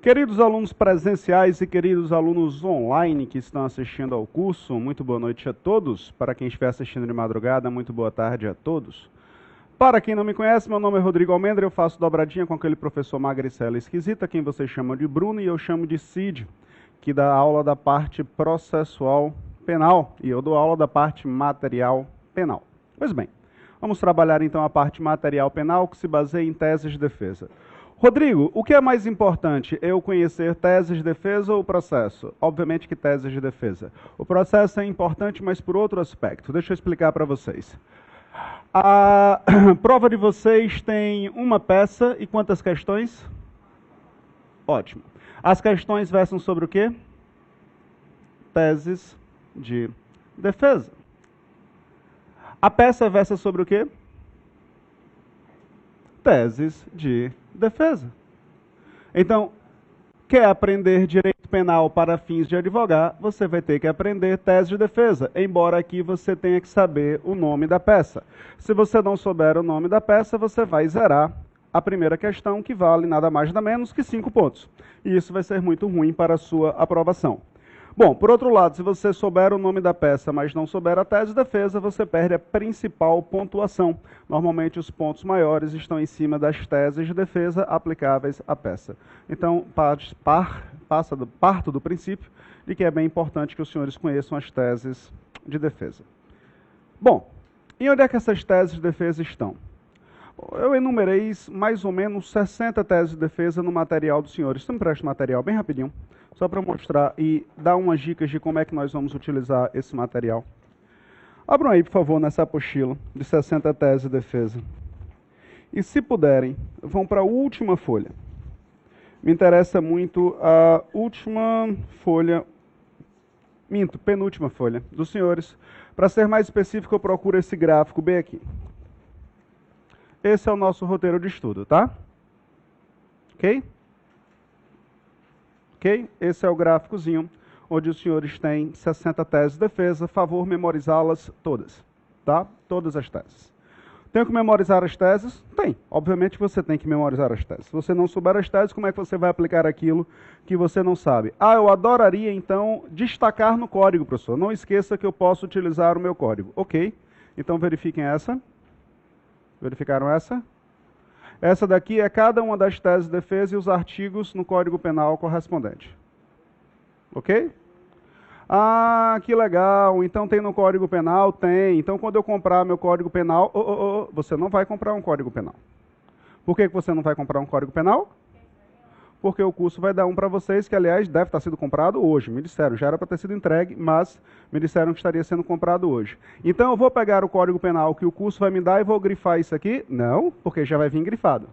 Queridos alunos presenciais e queridos alunos online que estão assistindo ao curso, muito boa noite a todos. Para quem estiver assistindo de madrugada, muito boa tarde a todos. Para quem não me conhece, meu nome é Rodrigo Almendra, eu faço dobradinha com aquele professor magricela esquisita, quem vocês chamam de Bruno, e eu chamo de Cid, que dá aula da parte processual penal, e eu dou aula da parte material penal. Pois bem, vamos trabalhar então a parte material penal, que se baseia em teses de defesa. Rodrigo, o que é mais importante, eu conhecer teses de defesa ou o processo? Obviamente que teses de defesa. O processo é importante, mas por outro aspecto. Deixa eu explicar para vocês. A prova de vocês tem uma peça e quantas questões? Ótimo. As questões versam sobre o quê? Teses de defesa. A peça versa sobre o quê? Teses de defesa. Então, quer aprender direito penal para fins de advogar, você vai ter que aprender tese de defesa, embora aqui você tenha que saber o nome da peça. Se você não souber o nome da peça, você vai zerar a primeira questão, que vale nada mais nada menos que 5 pontos. E isso vai ser muito ruim para a sua aprovação. Bom, por outro lado, se você souber o nome da peça, mas não souber a tese de defesa, você perde a principal pontuação. Normalmente, os pontos maiores estão em cima das teses de defesa aplicáveis à peça. Então, parto do princípio de que é bem importante que os senhores conheçam as teses de defesa. Bom, e onde é que essas teses de defesa estão? Eu enumerei mais ou menos 60 teses de defesa no material dos senhores. Você me presta o material bem rapidinho, só para mostrar e dar umas dicas de como é que nós vamos utilizar esse material. Abram aí, por favor, nessa apostila de 60 teses de defesa. E se puderem, vão para a última folha. Me interessa muito a última folha, penúltima folha dos senhores. Para ser mais específico, eu procuro esse gráfico bem aqui. Esse é o nosso roteiro de estudo, tá? Ok? Ok? Esse é o gráficozinho, onde os senhores têm 60 teses de defesa. Favor memorizá-las todas, tá? Todas as teses. Tenho que memorizar as teses? Tem. Obviamente você tem que memorizar as teses. Se você não souber as teses, como é que você vai aplicar aquilo que você não sabe? Ah, eu adoraria, então, destacar no código, professor. Não esqueça que eu posso utilizar o meu código. Ok. Então, verifiquem essa. Verificaram essa? Essa daqui é cada uma das teses de defesa e os artigos no Código Penal correspondente. Ok? Ah, que legal. Então tem no Código Penal? Tem. Então quando eu comprar meu Código Penal, você não vai comprar um Código Penal. Por que você não vai comprar um Código Penal? Porque o curso vai dar um para vocês, que aliás deve estar sendo comprado hoje. Me disseram, já era para ter sido entregue, mas me disseram que estaria sendo comprado hoje. Então eu vou pegar o Código Penal que o curso vai me dar e vou grifar isso aqui? Não, porque já vai vir grifado.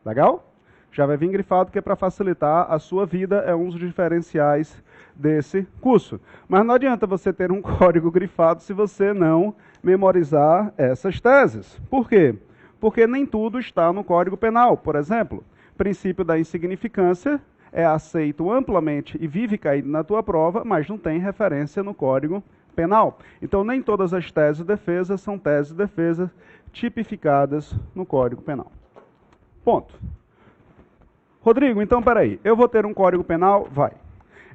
Legal? Já vai vir grifado, que é para facilitar a sua vida, é um dos diferenciais desse curso. Mas não adianta você ter um código grifado se você não memorizar essas teses. Por quê? Porque nem tudo está no Código Penal. Por exemplo, o princípio da insignificância é aceito amplamente e vive caído na tua prova, mas não tem referência no Código Penal. Então, nem todas as teses de defesa são teses de defesa tipificadas no Código Penal. Ponto. Rodrigo, então, peraí, eu vou ter um Código Penal? Vai.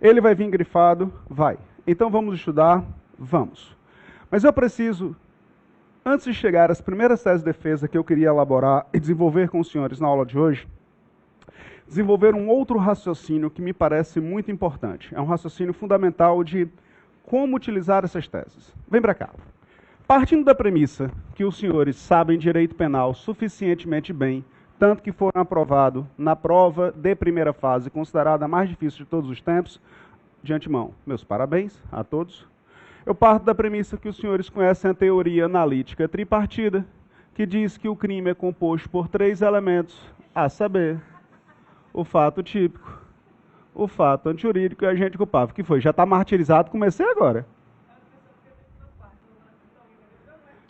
Ele vai vir grifado? Vai. Então, vamos estudar? Vamos. Mas eu preciso, antes de chegar às primeiras teses de defesa que eu queria elaborar e desenvolver com os senhores na aula de hoje, desenvolver um outro raciocínio que me parece muito importante. É um raciocínio fundamental de como utilizar essas teses. Vem para cá. Partindo da premissa que os senhores sabem direito penal suficientemente bem, tanto que foram aprovados na prova de primeira fase, considerada a mais difícil de todos os tempos, de antemão, meus parabéns a todos. Eu parto da premissa que os senhores conhecem a teoria analítica tripartida, que diz que o crime é composto por 3 elementos, a saber, o fato típico, o fato antijurídico e o agente culpável. Que foi? Já está martirizado, comecei agora.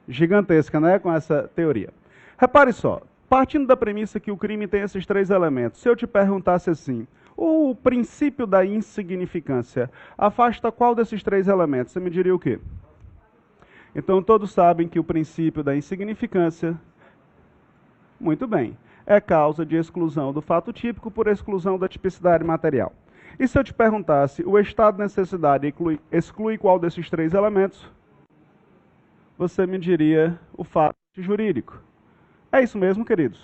Gigantesca, né? Com essa teoria. Repare só, partindo da premissa que o crime tem esses 3 elementos, se eu te perguntasse assim, o princípio da insignificância afasta qual desses 3 elementos? Você me diria o quê? Então todos sabem que o princípio da insignificância, muito bem, é causa de exclusão do fato típico por exclusão da tipicidade material. E se eu te perguntasse, o estado de necessidade exclui qual desses três elementos? Você me diria o fato jurídico. É isso mesmo, queridos?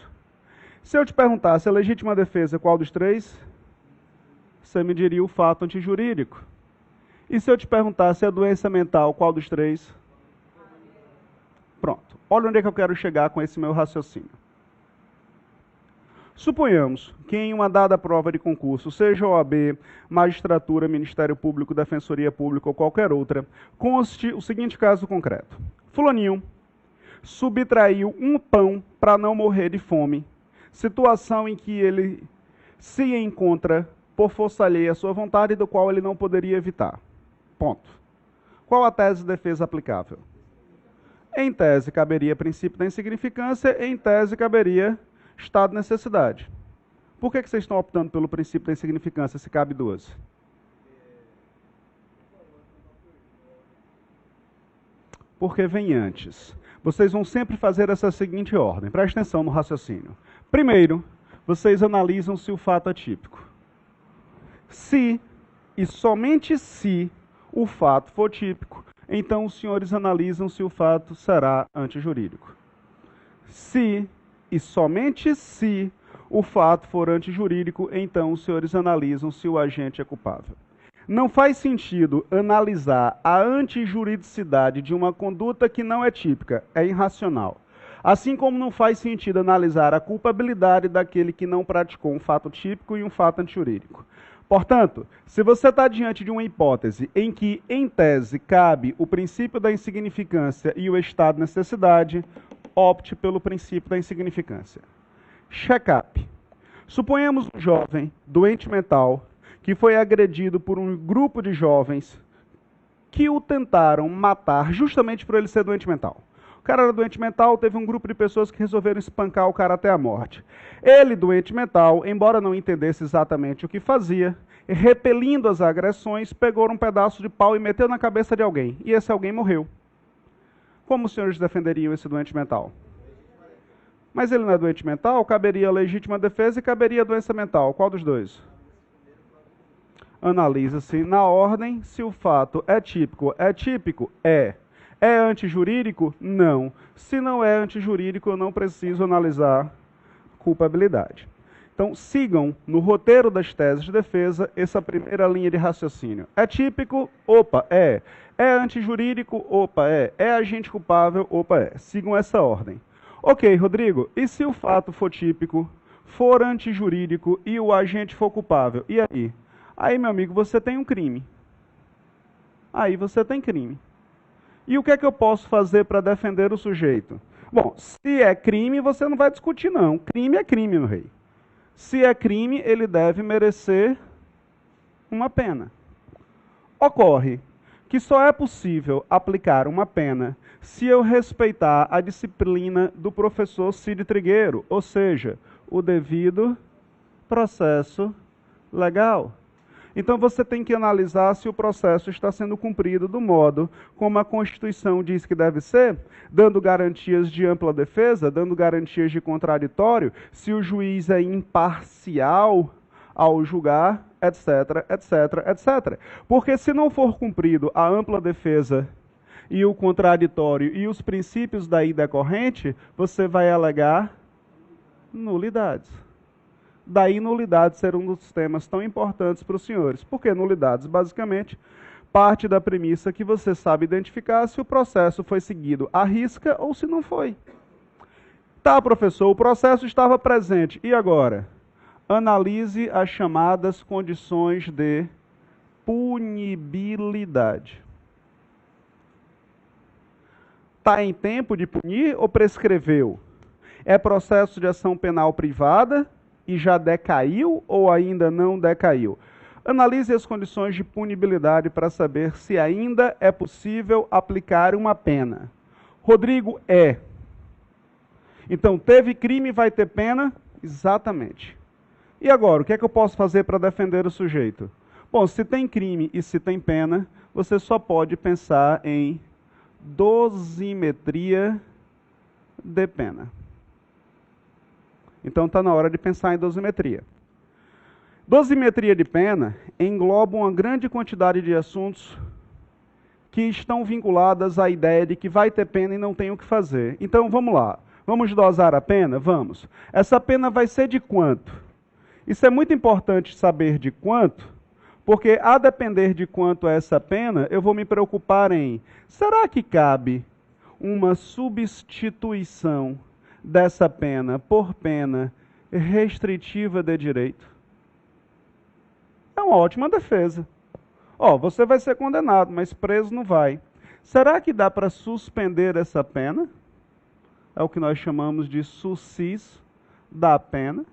Se eu te perguntasse a legítima defesa, qual dos três? Você me diria o fato antijurídico. E se eu te perguntasse a doença mental, qual dos três? Pronto. Olha onde é que eu quero chegar com esse meu raciocínio. Suponhamos que em uma dada prova de concurso, seja OAB, magistratura, Ministério Público, Defensoria Pública ou qualquer outra, conste o seguinte caso concreto. Fulaninho subtraiu um pão para não morrer de fome, situação em que ele se encontra por força alheia à sua vontade, do qual ele não poderia evitar. Ponto. Qual a tese de defesa aplicável? Em tese, caberia princípio da insignificância, em tese, caberia estado de necessidade. Por que vocês estão optando pelo princípio da insignificância, se cabe duas? Porque vem antes. Vocês vão sempre fazer essa seguinte ordem. Preste atenção no raciocínio. Primeiro, vocês analisam se o fato é típico. Se, e somente se, o fato for típico, então os senhores analisam se o fato será antijurídico. Se, e somente se, o fato for antijurídico, então os senhores analisam se o agente é culpável. Não faz sentido analisar a antijuridicidade de uma conduta que não é típica, é irracional. Assim como não faz sentido analisar a culpabilidade daquele que não praticou um fato típico e um fato antijurídico. Portanto, se você está diante de uma hipótese em que, em tese, cabe o princípio da insignificância e o estado de necessidade, opte pelo princípio da insignificância. Check-up. Suponhamos um jovem doente mental que foi agredido por um grupo de jovens que o tentaram matar justamente por ele ser doente mental. O cara era doente mental, teve um grupo de pessoas que resolveram espancar o cara até a morte. Ele, doente mental, embora não entendesse exatamente o que fazia, repelindo as agressões, pegou um pedaço de pau e meteu na cabeça de alguém. E esse alguém morreu. Como os senhores defenderiam esse doente mental? Mas ele não é doente mental, caberia a legítima defesa e caberia a doença mental. Qual dos dois? Analisa-se na ordem se o fato é típico. É típico? É. É antijurídico? Não. Se não é antijurídico, eu não preciso analisar culpabilidade. Então, sigam no roteiro das teses de defesa essa primeira linha de raciocínio. É típico? Opa, é. É antijurídico? Opa, é. É agente culpável? Opa, é. Sigam essa ordem. Ok, Rodrigo, e se o fato for típico, for antijurídico e o agente for culpável? E aí? Aí, meu amigo, você tem um crime. Aí você tem crime. E o que é que eu posso fazer para defender o sujeito? Bom, se é crime, você não vai discutir, não. Crime é crime, meu rei. Se é crime, ele deve merecer uma pena. Ocorre que só é possível aplicar uma pena se eu respeitar a disciplina do professor Cid Trigueiro, ou seja, o devido processo legal. Então você tem que analisar se o processo está sendo cumprido do modo como a Constituição diz que deve ser, dando garantias de ampla defesa, dando garantias de contraditório, se o juiz é imparcial ao julgar, etc, etc, etc. Porque se não for cumprido a ampla defesa e o contraditório e os princípios daí decorrente, você vai alegar nulidades. Daí nulidade ser um dos temas tão importantes para os senhores. Porque nulidades, basicamente, parte da premissa que você sabe identificar se o processo foi seguido à risca ou se não foi. Tá, professor, o processo estava presente. E agora? Analise as chamadas condições de punibilidade. Está em tempo de punir ou prescreveu? É processo de ação penal privada e já decaiu ou ainda não decaiu? Analise as condições de punibilidade para saber se ainda é possível aplicar uma pena. Rodrigo, é. Então, teve crime, vai ter pena? Exatamente. E agora, o que é que eu posso fazer para defender o sujeito? Bom, se tem crime e se tem pena, você só pode pensar em dosimetria de pena. Então está na hora de pensar em dosimetria. Dosimetria de pena engloba uma grande quantidade de assuntos que estão vinculadas à ideia de que vai ter pena e não tem o que fazer. Então vamos lá. Vamos dosar a pena? Vamos. Essa pena vai ser de quanto? Isso é muito importante saber de quanto, porque a depender de quanto é essa pena, eu vou me preocupar em, será que cabe uma substituição dessa pena por pena restritiva de direito? É uma ótima defesa. Você vai ser condenado, mas preso não vai. Será que dá para suspender essa pena? É o que nós chamamos de suscis da pena.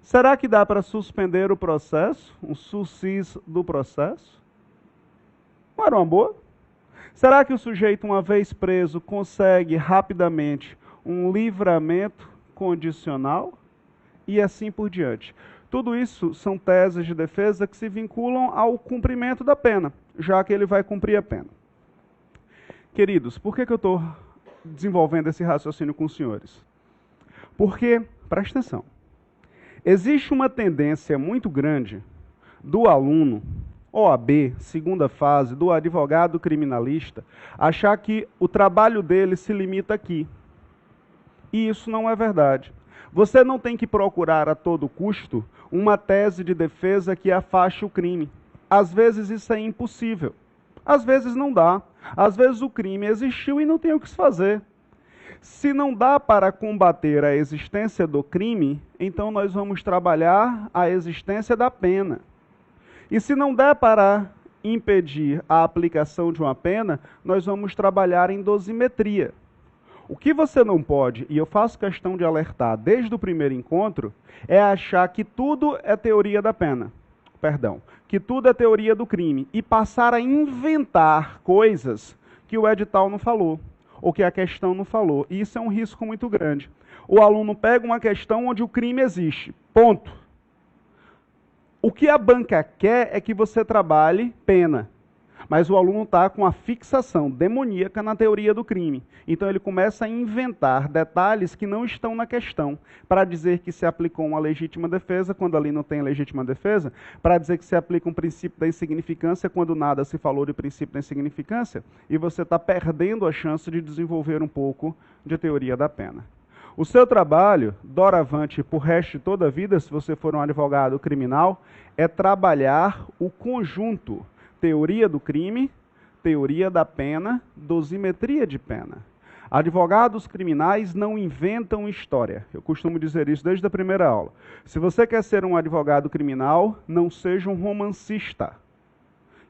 Será que dá para suspender o processo? Um suscis do processo? Não era uma boa? Será que o sujeito, uma vez preso, consegue rapidamente um livramento condicional? E assim por diante. Tudo isso são teses de defesa que se vinculam ao cumprimento da pena, já que ele vai cumprir a pena. Queridos, por que eu estou desenvolvendo esse raciocínio com os senhores? Porque, presta atenção, existe uma tendência muito grande do aluno, OAB, segunda fase, do advogado criminalista, achar que o trabalho dele se limita aqui. E isso não é verdade. Você não tem que procurar a todo custo uma tese de defesa que afaste o crime. Às vezes isso é impossível. Às vezes não dá. Às vezes o crime existiu e não tem o que se fazer. Se não dá para combater a existência do crime, então nós vamos trabalhar a existência da pena. E se não der para impedir a aplicação de uma pena, nós vamos trabalhar em dosimetria. O que você não pode, e eu faço questão de alertar desde o primeiro encontro, é achar que tudo é teoria da pena. Que tudo é teoria do crime. E passar a inventar coisas que o edital não falou, ou que a questão não falou. E isso é um risco muito grande. O aluno pega uma questão onde o crime existe. Ponto. O que a banca quer é que você trabalhe pena. Mas o aluno está com a fixação demoníaca na teoria do crime. Então ele começa a inventar detalhes que não estão na questão, para dizer que se aplicou uma legítima defesa, quando ali não tem legítima defesa, para dizer que se aplica um princípio da insignificância, quando nada se falou de princípio da insignificância, e você está perdendo a chance de desenvolver um pouco de teoria da pena. O seu trabalho, doravante por resto de toda a vida, se você for um advogado criminal, é trabalhar o conjunto teoria do crime, teoria da pena, dosimetria de pena. Advogados criminais não inventam história. Eu costumo dizer isso desde a primeira aula. Se você quer ser um advogado criminal, não seja um romancista.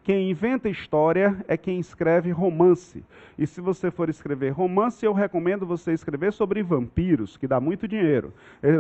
Quem inventa história é quem escreve romance. E se você for escrever romance, eu recomendo você escrever sobre vampiros, que dá muito dinheiro.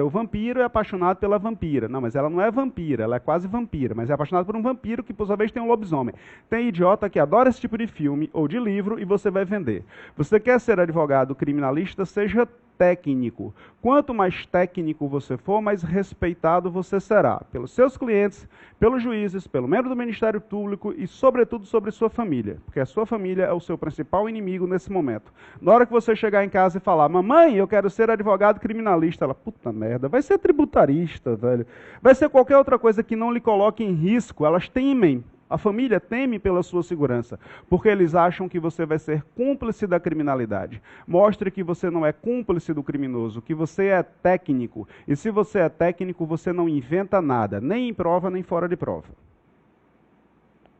O vampiro é apaixonado pela vampira. Não, mas ela não é vampira, ela é quase vampira, mas é apaixonado por um vampiro que, por sua vez, tem um lobisomem. Tem idiota que adora esse tipo de filme ou de livro e você vai vender. Você quer ser advogado criminalista, seja técnico. Quanto mais técnico você for, mais respeitado você será pelos seus clientes, pelos juízes, pelo membro do Ministério Público e, sobretudo, sobre sua família, porque a sua família é o seu principal inimigo nesse momento. Na hora que você chegar em casa e falar, mamãe, eu quero ser advogado criminalista, ela, puta merda, vai ser tributarista, velho, vai ser qualquer outra coisa que não lhe coloque em risco. Elas temem. A família teme pela sua segurança, porque eles acham que você vai ser cúmplice da criminalidade. Mostre que você não é cúmplice do criminoso, que você é técnico. E se você é técnico, você não inventa nada, nem em prova, nem fora de prova.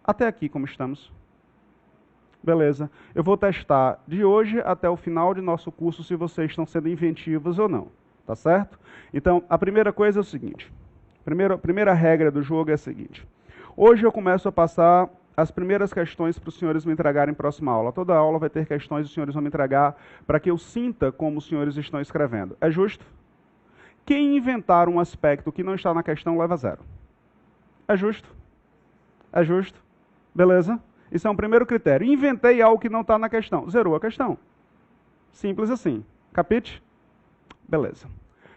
Até aqui como estamos? Beleza. Eu vou testar de hoje até o final de nosso curso se vocês estão sendo inventivos ou não. Tá certo? Então, a primeira coisa é o seguinte. A primeira regra do jogo é a seguinte. Hoje eu começo a passar as primeiras questões para os senhores me entregarem próxima aula. Toda aula vai ter questões e os senhores vão me entregar para que eu sinta como os senhores estão escrevendo. É justo? Quem inventar um aspecto que não está na questão leva 0. É justo? É justo? Beleza? Isso é um primeiro critério. Inventei algo que não está na questão. Zerou a questão. Simples assim. Capite? Beleza.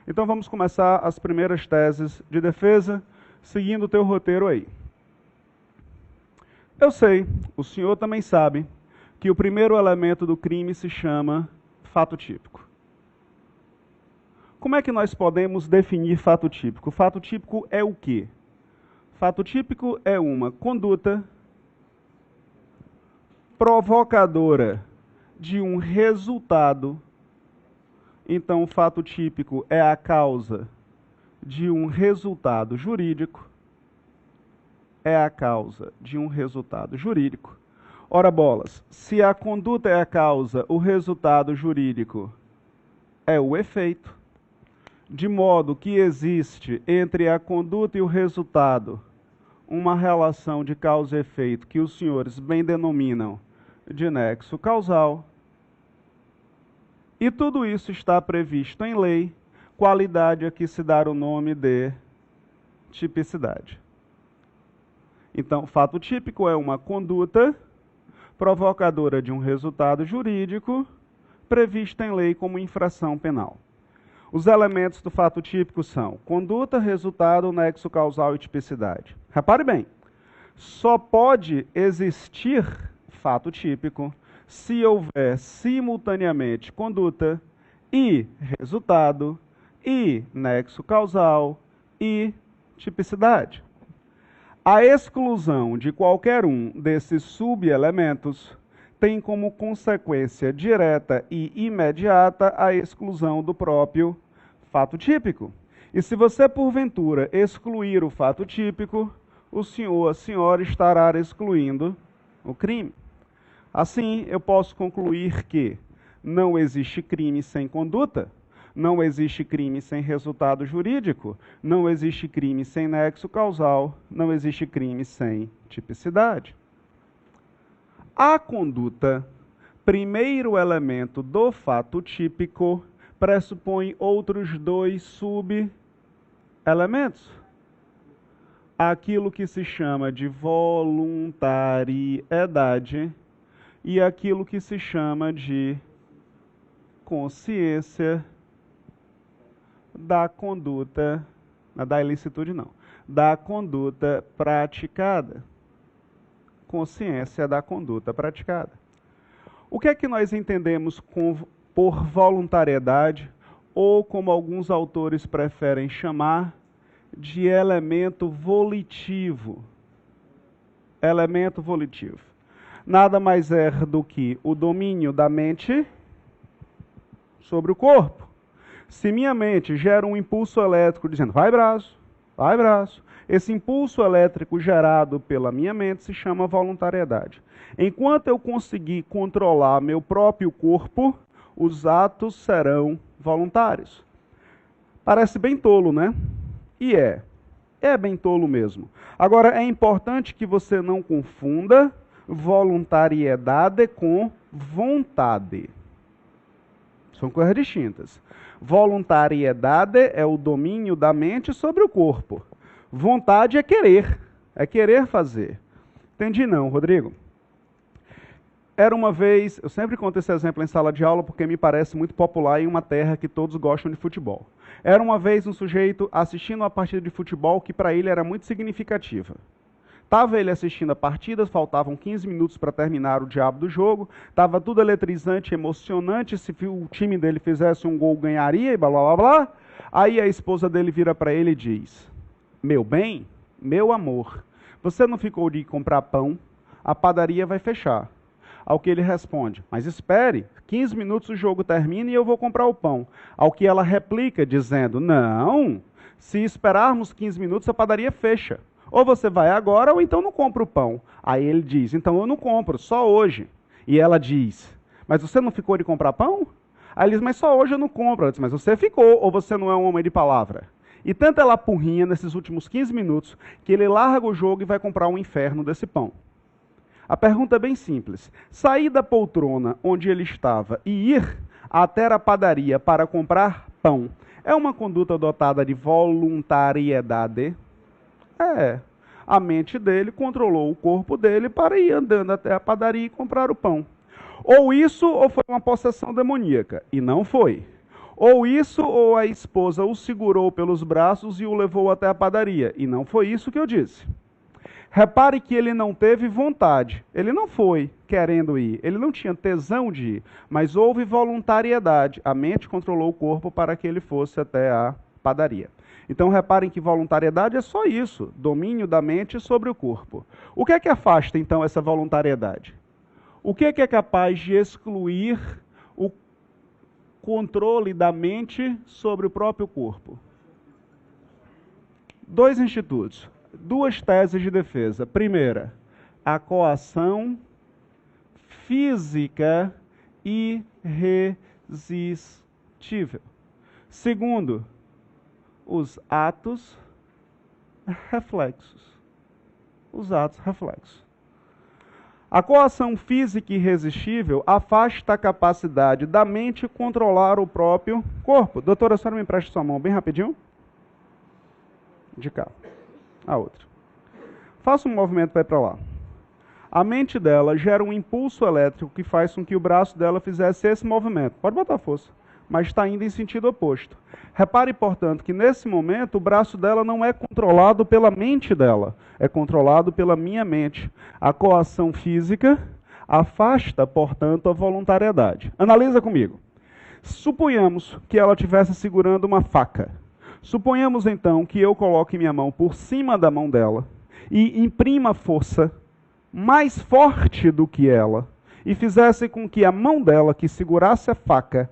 Então vamos começar as primeiras teses de defesa, seguindo o teu roteiro aí. Eu sei, o senhor também sabe, que o primeiro elemento do crime se chama fato típico. Como é que nós podemos definir fato típico? Fato típico é o quê? Fato típico é uma conduta provocadora de um resultado. Então, o fato típico é a causa de um resultado jurídico. É a causa de um resultado jurídico. Ora bolas, se a conduta é a causa, o resultado jurídico é o efeito, de modo que existe entre a conduta e o resultado uma relação de causa e efeito que os senhores bem denominam de nexo causal. E tudo isso está previsto em lei, qualidade a que se dá o nome de tipicidade. Então, fato típico é uma conduta provocadora de um resultado jurídico prevista em lei como infração penal. Os elementos do fato típico são conduta, resultado, nexo causal e tipicidade. Repare bem, só pode existir fato típico se houver simultaneamente conduta e resultado e nexo causal e tipicidade. A exclusão de qualquer um desses subelementos tem como consequência direta e imediata a exclusão do próprio fato típico. E se você, porventura, excluir o fato típico, o senhor, a senhora estará excluindo o crime. Assim, eu posso concluir que não existe crime sem conduta, não existe crime sem resultado jurídico, não existe crime sem nexo causal, não existe crime sem tipicidade. A conduta, primeiro elemento do fato típico, pressupõe outros dois subelementos. Aquilo que se chama de voluntariedade e aquilo que se chama de consciência da conduta, da ilicitude não, da conduta praticada. Consciência da conduta praticada. O que é que nós entendemos por voluntariedade, ou como alguns autores preferem chamar, de elemento volitivo? Elemento volitivo. Nada mais é do que o domínio da mente sobre o corpo. Se minha mente gera um impulso elétrico dizendo, vai braço, esse impulso elétrico gerado pela minha mente se chama voluntariedade. Enquanto eu conseguir controlar meu próprio corpo, os atos serão voluntários. Parece bem tolo, né? E é bem tolo mesmo. Agora, é importante que você não confunda voluntariedade com vontade. São coisas distintas. Voluntariedade é o domínio da mente sobre o corpo. Vontade é querer fazer. Entendi não, Rodrigo? Era uma vez, eu sempre conto esse exemplo em sala de aula porque me parece muito popular em uma terra que todos gostam de futebol. Era uma vez um sujeito assistindo uma partida de futebol que para ele era muito significativa. Estava ele assistindo a partida, faltavam 15 minutos para terminar o diabo do jogo, estava tudo eletrizante, emocionante, se o time dele fizesse um gol ganharia e blá blá blá blá. Aí a esposa dele vira para ele e diz, meu bem, meu amor, você não ficou de comprar pão? A padaria vai fechar. Ao que ele responde, mas espere, 15 minutos o jogo termina e eu vou comprar o pão. Ao que ela replica dizendo, não, se esperarmos 15 minutos a padaria fecha. Ou você vai agora ou então não compra o pão. Aí ele diz, então eu não compro, só hoje. E ela diz, mas você não ficou de comprar pão? Aí ele diz, mas só hoje eu não compro. Ela diz, mas você ficou ou você não é um homem de palavra? E tanta ela apurrinha nesses últimos 15 minutos que ele larga o jogo e vai comprar um inferno desse pão. A pergunta é bem simples. Sair da poltrona onde ele estava e ir até a padaria para comprar pão é uma conduta dotada de voluntariedade? É. A mente dele controlou o corpo dele para ir andando até a padaria e comprar o pão. Ou isso ou foi uma possessão demoníaca. E não foi. Ou isso ou a esposa o segurou pelos braços e o levou até a padaria. E não foi isso que eu disse. Repare que ele não teve vontade, ele não foi querendo ir, ele não tinha tesão de ir, mas houve voluntariedade. A mente controlou o corpo para que ele fosse até a padaria. Então reparem que voluntariedade é só isso, domínio da mente sobre o corpo. O que é que afasta então essa voluntariedade? O que é capaz de excluir o controle da mente sobre o próprio corpo? Dois institutos, duas teses de defesa. Primeira, a coação física irresistível. Segundo, os atos reflexos. Os atos reflexos. A coação física irresistível afasta a capacidade da mente controlar o próprio corpo. Doutora, a senhora me empresta sua mão bem rapidinho? De cá. A outra. Faça um movimento para ir para lá. A mente dela gera um impulso elétrico que faz com que o braço dela fizesse esse movimento. Pode botar força. Mas está indo em sentido oposto. Repare, portanto, que nesse momento o braço dela não é controlado pela mente dela, é controlado pela minha mente. A coação física afasta, portanto, a voluntariedade. Analisa comigo. Suponhamos que ela estivesse segurando uma faca. Suponhamos, então, que eu coloque minha mão por cima da mão dela e imprima força mais forte do que ela e fizesse com que a mão dela, que segurasse a faca,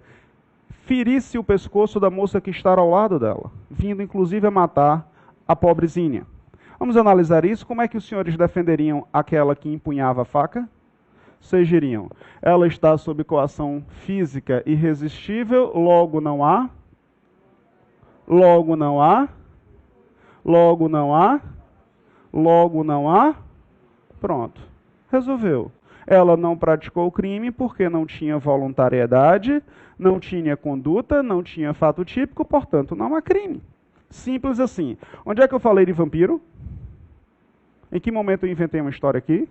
ferisse o pescoço da moça que está ao lado dela, vindo inclusive a matar a pobrezinha. Vamos analisar isso. Como é que os senhores defenderiam aquela que empunhava a faca? Vocês diriam, ela está sob coação física irresistível, logo não há, logo não há, logo não há, logo não há. Pronto, resolveu. Ela não praticou o crime porque não tinha voluntariedade, não tinha conduta, não tinha fato típico, portanto não há crime. Simples assim. Onde é que eu falei de vampiro? Em que momento eu inventei uma história aqui?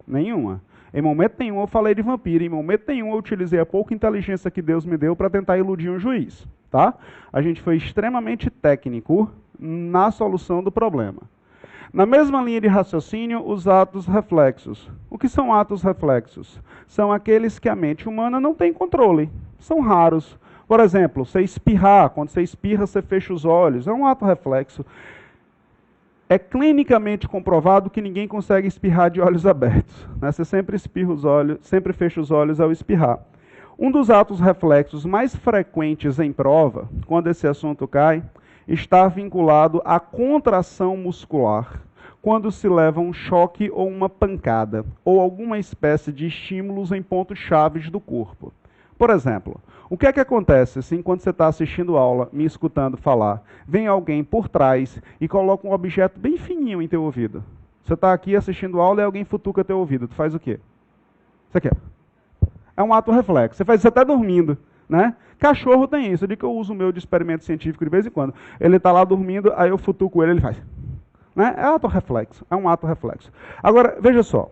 Nenhuma. Em momento nenhum eu falei de vampiro, em momento nenhum eu utilizei a pouca inteligência que Deus me deu para tentar iludir um juiz. Tá? A gente foi extremamente técnico na solução do problema. Na mesma linha de raciocínio, os atos reflexos. O que são atos reflexos? São aqueles que a mente humana não tem controle. São raros. Por exemplo, você espirrar. Quando você espirra, você fecha os olhos. É um ato reflexo. É clinicamente comprovado que ninguém consegue espirrar de olhos abertos. Né? Você sempre espirra os olhos, sempre fecha os olhos ao espirrar. Um dos atos reflexos mais frequentes em prova, quando esse assunto cai, está vinculado à contração muscular, quando se leva um choque ou uma pancada, ou alguma espécie de estímulos em pontos chaves do corpo. Por exemplo, o que é que acontece assim quando você está assistindo aula, me escutando falar, vem alguém por trás e coloca um objeto bem fininho em teu ouvido? Você está aqui assistindo aula e alguém futuca teu ouvido, tu faz o quê? Você quer? É um ato reflexo, você faz isso até dormindo. Né? Cachorro tem isso, eu digo que eu uso o meu de experimento científico de vez em quando. Ele está lá dormindo, aí eu futuco ele, ele faz. Né? É ato reflexo, é um ato reflexo. Agora, veja só,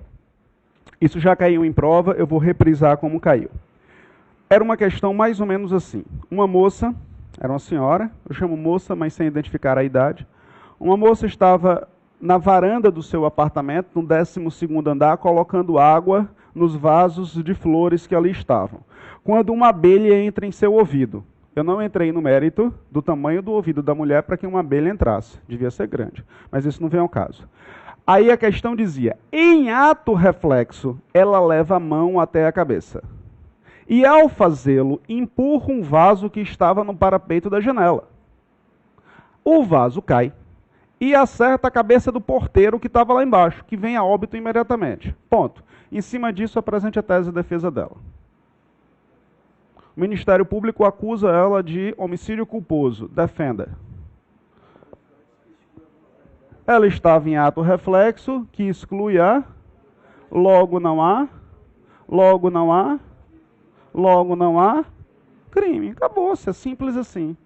isso já caiu em prova, eu vou reprisar como caiu. Era uma questão mais ou menos assim. Uma moça, era uma senhora, eu chamo moça, mas sem identificar a idade. Uma moça estava na varanda do seu apartamento, no 12º andar, colocando água nos vasos de flores que ali estavam. Quando uma abelha entra em seu ouvido. Eu não entrei no mérito do tamanho do ouvido da mulher para que uma abelha entrasse. Devia ser grande, mas isso não vem ao caso. Aí a questão dizia, em ato reflexo, ela leva a mão até a cabeça. E ao fazê-lo, empurra um vaso que estava no parapeito da janela. O vaso cai e acerta a cabeça do porteiro que estava lá embaixo, que vem a óbito imediatamente. Ponto. Em cima disso, apresente a tese de defesa dela. O Ministério Público acusa ela de homicídio culposo. Defenda. Ela estava em ato reflexo, que exclui a, logo não há, logo não há, logo não há crime. Acabou-se, é simples assim.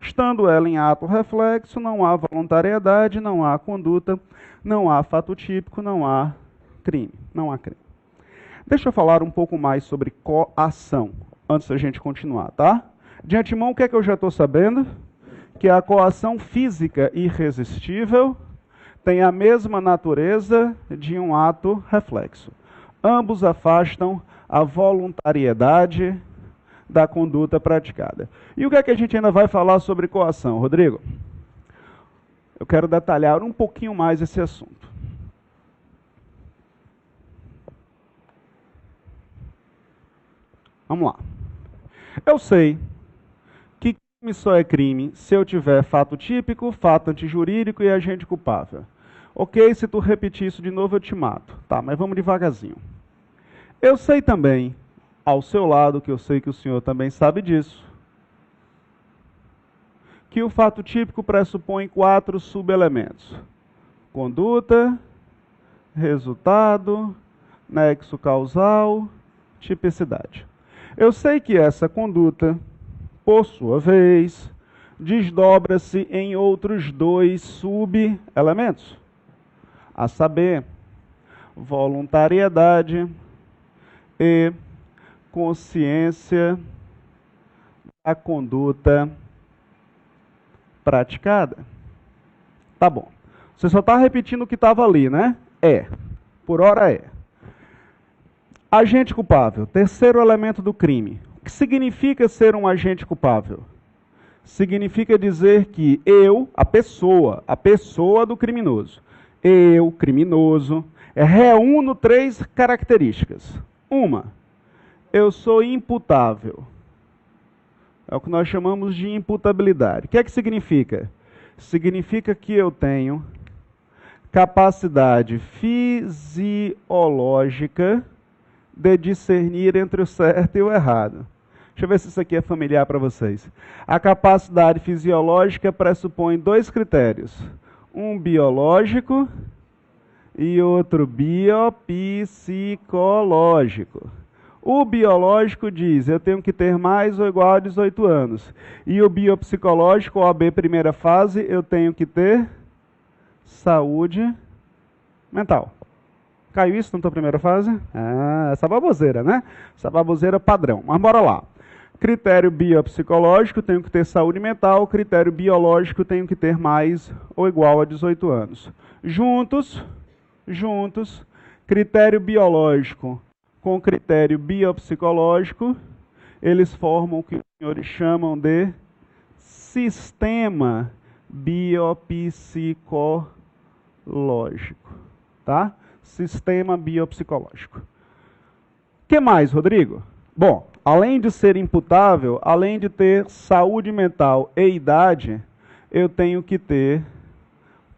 Estando ela em ato reflexo, não há voluntariedade, não há conduta, não há fato típico, não há crime. Não há crime. Deixa eu falar um pouco mais sobre coação, antes da gente continuar, tá? De antemão, o que é que eu já estou sabendo? Que a coação física irresistível têm a mesma natureza de um ato reflexo. Ambos afastam a voluntariedade da conduta praticada. E o que é que a gente ainda vai falar sobre coação, Rodrigo? Eu quero detalhar um pouquinho mais esse assunto. Vamos lá. Eu sei que crime só é crime se eu tiver fato típico, fato antijurídico e agente culpável. Ok, se tu repetir isso de novo eu te mato. Tá, mas vamos devagarzinho. Eu sei também, ao seu lado, que eu sei que o senhor também sabe disso, que o fato típico pressupõe 4 subelementos: conduta, resultado, nexo causal, tipicidade. Eu sei que essa conduta, por sua vez, desdobra-se em outros 2 subelementos, a saber, voluntariedade e consciência da conduta praticada. Tá bom. Você só está repetindo o que estava ali, né? Por hora é. Agente culpável, terceiro elemento do crime. O que significa ser um agente culpável? Significa dizer que eu, a pessoa do criminoso, eu, criminoso, reúno 3 características. Uma, eu sou imputável. É o que nós chamamos de imputabilidade. O que é que significa? Significa que eu tenho capacidade fisiológica de discernir entre o certo e o errado. Deixa eu ver se isso aqui é familiar para vocês. A capacidade fisiológica pressupõe 2 critérios. Um biológico e outro biopsicológico. O biológico diz, eu tenho que ter mais ou igual a 18 anos. E o biopsicológico, OAB primeira fase, eu tenho que ter saúde mental. Caiu isso na tua primeira fase? Essa baboseira, né? Essa baboseira padrão. Mas bora lá. Critério biopsicológico, tenho que ter saúde mental. Critério biológico, tenho que ter mais ou igual a 18 anos. Juntos, critério biológico com critério biopsicológico, eles formam o que os senhores chamam de sistema biopsicológico. Tá? Sistema biopsicológico. O que mais, Rodrigo? Bom, além de ser imputável, além de ter saúde mental e idade, eu tenho que ter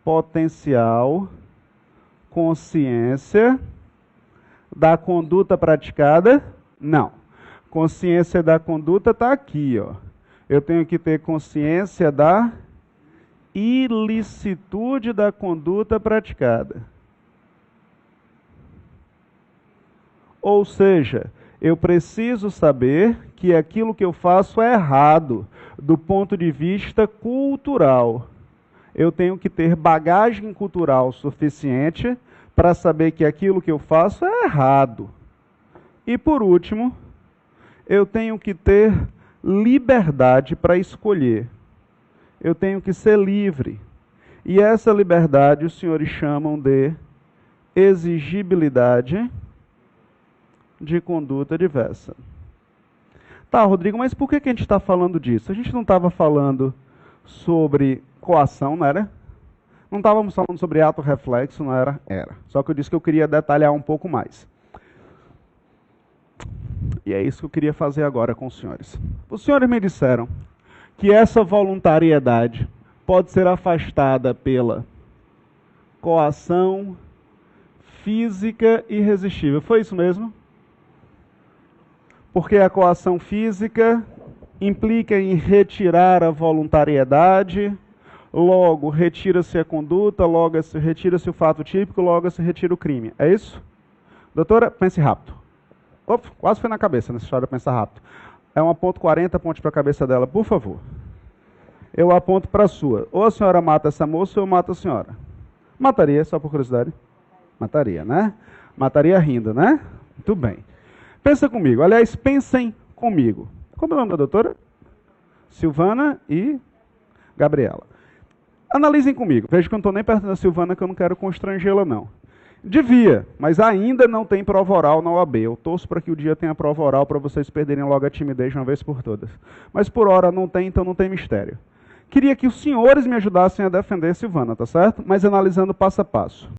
potencial consciência da conduta praticada? Não. Consciência da conduta está aqui, ó. Eu tenho que ter consciência da ilicitude da conduta praticada. Ou seja, eu preciso saber que aquilo que eu faço é errado do ponto de vista cultural. Eu tenho que ter bagagem cultural suficiente para saber que aquilo que eu faço é errado. E por último, eu tenho que ter liberdade para escolher. Eu tenho que ser livre. E essa liberdade os senhores chamam de exigibilidade de conduta diversa. Tá, Rodrigo, mas por que a gente está falando disso? A gente não estava falando sobre coação, não era? Não estávamos falando sobre ato reflexo, não era? Era. Só que eu disse que eu queria detalhar um pouco mais. E é isso que eu queria fazer agora com os senhores. Os senhores me disseram que essa voluntariedade pode ser afastada pela coação física irresistível. Foi isso mesmo? Porque a coação física implica em retirar a voluntariedade, logo retira-se a conduta, logo retira-se o fato típico, logo se retira o crime. É isso? Doutora, pense rápido. Opa, quase foi na cabeça nessa história, pensa rápido. É uma ponto 40, aponte para a cabeça dela, por favor. Eu aponto para a sua. Ou a senhora mata essa moça ou eu mato a senhora. Mataria, só por curiosidade? Mataria, né? Mataria rindo, né? Muito bem. Pensa comigo. Aliás, pensem comigo. Como é o nome da doutora? Silvana e Gabriela. Analisem comigo. Veja que eu não estou nem perto da Silvana, que eu não quero constrangê-la, não. Devia, mas ainda não tem prova oral na OAB. Eu torço para que o dia tenha prova oral para vocês perderem logo a timidez de uma vez por todas. Mas por hora não tem, então não tem mistério. Queria que os senhores me ajudassem a defender a Silvana, tá certo? Mas analisando passo a passo.